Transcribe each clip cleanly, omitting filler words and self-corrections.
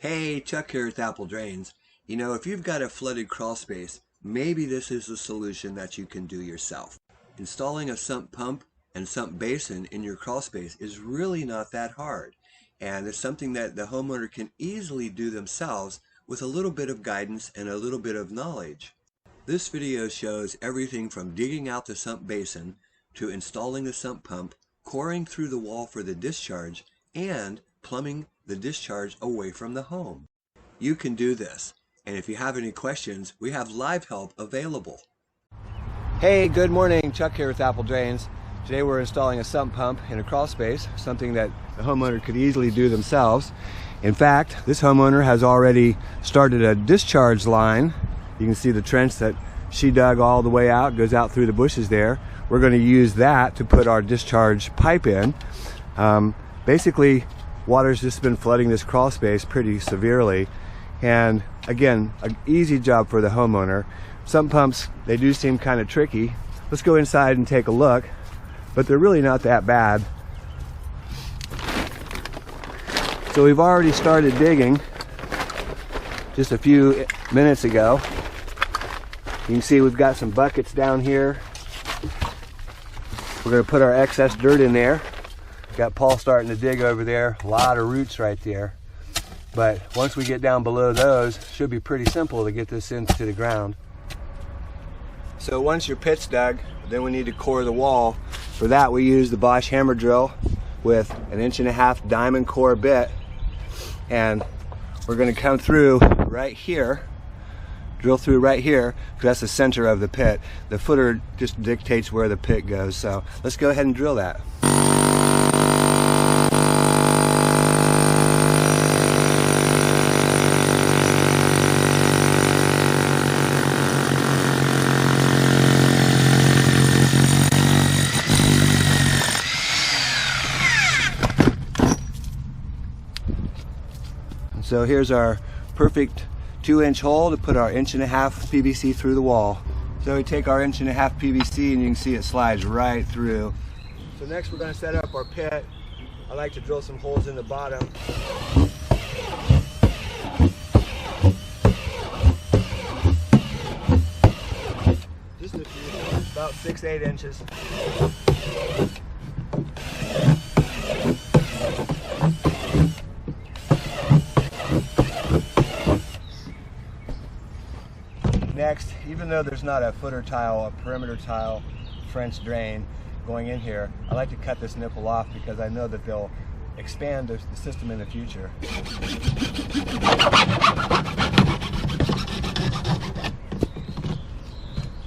Hey, Chuck here with Apple Drains. You know, if you've got a flooded crawl space, maybe this is a solution that you can do yourself. Installing a sump pump and sump basin in your crawl space is really not that hard, and it's something that the homeowner can easily do themselves with a little bit of guidance and a little bit of knowledge. This video shows everything from digging out the sump basin to installing the sump pump, coring through the wall for the discharge, and plumbing the discharge away from the home. You can do this, and if you have any questions, we have live help available. Hey, good morning. Chuck here with Apple Drains. Today we're installing a sump pump in a crawl space, something that the homeowner could easily do themselves. In fact, this homeowner has already started a discharge line. You can see the trench that she dug all the way out, goes out through the bushes there. We're going to use that to put our discharge pipe in. Basically, water's just been flooding this crawl space pretty severely, and again, an easy job for the homeowner. Sump pumps, they do seem kind of tricky. Let's go inside and take a look, but they're really not that bad. So we've already started digging just a few minutes ago. You can see we've got some buckets down here. We're going to put our excess dirt in there. Got Paul starting to dig over there. A lot of roots right there. But once we get down below those, it should be pretty simple to get this into the ground. So once your pit's dug, then we need to core the wall. For that we use the Bosch hammer drill with an 1.5" diamond core bit. And we're going to come through right here. Drill through right here, because that's the center of the pit. The footer just dictates where the pit goes. So let's go ahead and drill that. So here's our perfect 2-inch hole to put our 1.5" PVC through the wall. So we take our 1.5" PVC and you can see it slides right through. So next we're going to set up our pit. I like to drill some holes in the bottom. Just a few, about 6-8 inches. Next, even though there's not a footer tile, a perimeter tile, French drain going in here, I like to cut this nipple off because I know that they'll expand the system in the future.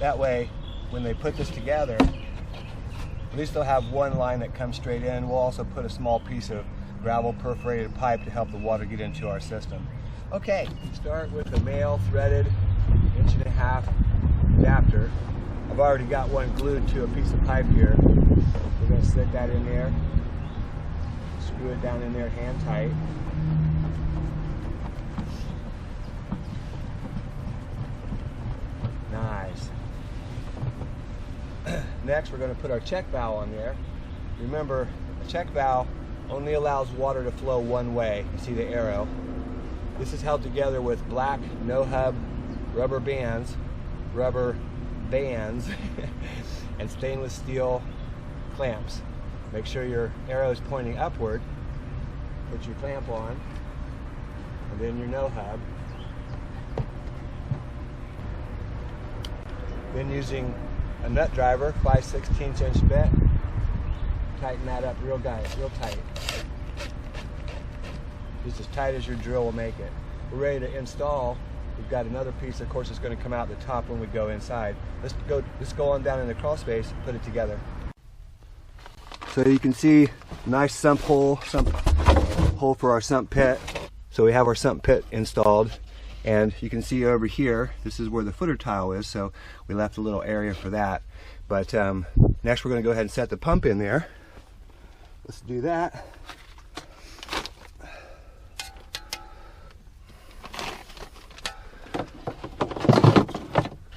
That way, when they put this together, at least they'll have one line that comes straight in. We'll also put a small piece of gravel perforated pipe to help the water get into our system. Okay, start with the male threaded 1.5" adapter. I've already got one glued to a piece of pipe here. We're going to slip that in there, screw it down in there hand tight. Nice. Next we're going to put our check valve on there. Remember, a check valve only allows water to flow one way. You see the arrow. This is held together with black no-hub rubber bands and stainless steel clamps. Make sure your arrow is pointing upward. Put your clamp on, and then your no-hub. Then using a nut driver, 5/16 inch bit, tighten that up real tight. Just as tight as your drill will make it. We're ready to install. We've got another piece, of course, that's going to come out the top when we go inside. Let's go on down in the crawl space and put it together. So you can see nice sump hole for our sump pit. So we have our sump pit installed, and you can see over here, this is where the footer tile is, so we left a little area for that. But next we're going to go ahead and set the pump in there. Let's do that.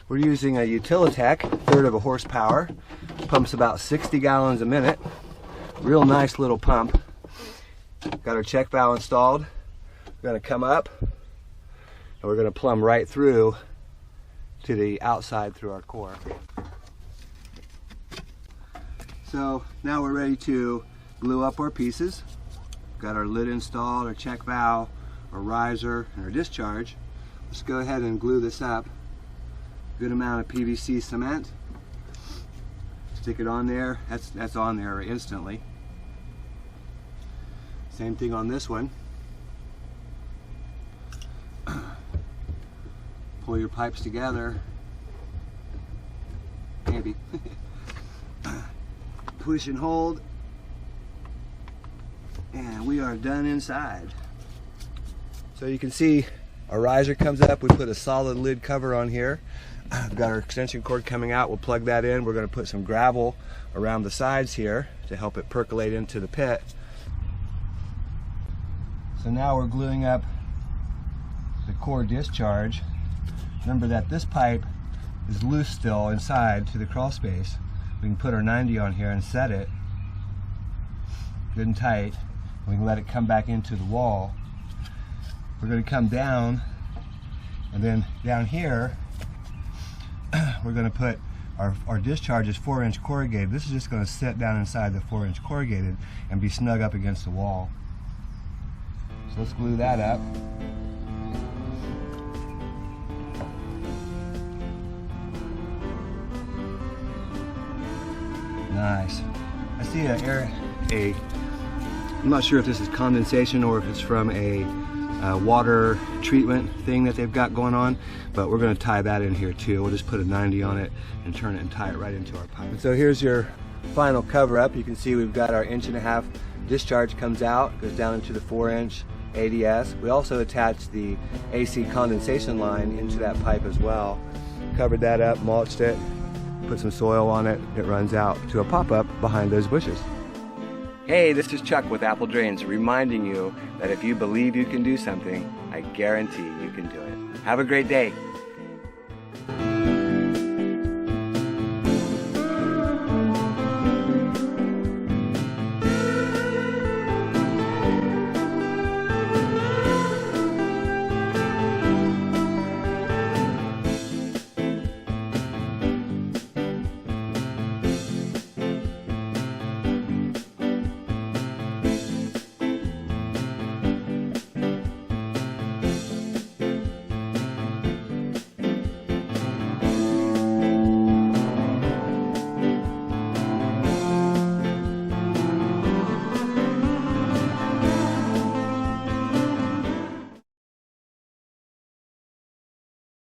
We're using a Utilitech, 1/3 of a horsepower. Pumps about 60 gallons a minute. Real nice little pump. Got our check valve installed. We're going to come up and we're going to plumb right through to the outside through our core. So now we're ready to glue up our pieces. Got our lid installed, our check valve, our riser, and our discharge. Let's go ahead and glue this up. Good amount of PVC cement. Stick it on there. That's on there instantly. Same thing on this one. Pull your pipes together. Maybe. Push and hold. And we are done inside. So you can see our riser comes up. We put a solid lid cover on here. We've got our extension cord coming out. We'll plug that in. We're going to put some gravel around the sides here to help it percolate into the pit. So now we're gluing up the core discharge. Remember that this pipe is loose still inside to the crawl space. We can put our 90 on here and set it good and tight. We can let it come back into the wall. We're going to come down, and then down here we're going to put our discharge is 4-inch corrugated. This is just going to sit down inside the 4-inch corrugated and be snug up against the wall. So let's glue that up. Nice. I see I'm not sure if this is condensation or if it's from a water treatment thing that they've got going on, but we're going to tie that in here too. We'll just put a 90 on it and turn it and tie it right into our pipe. And so here's your final cover up. You can see we've got our 1.5-inch discharge comes out, goes down into the 4-inch ADS. We also attached the AC condensation line into that pipe as well. Covered that up, mulched it, put some soil on it. It runs out to a pop-up behind those bushes. Hey, this is Chuck with Apple Drains, reminding you that if you believe you can do something, I guarantee you can do it. Have a great day.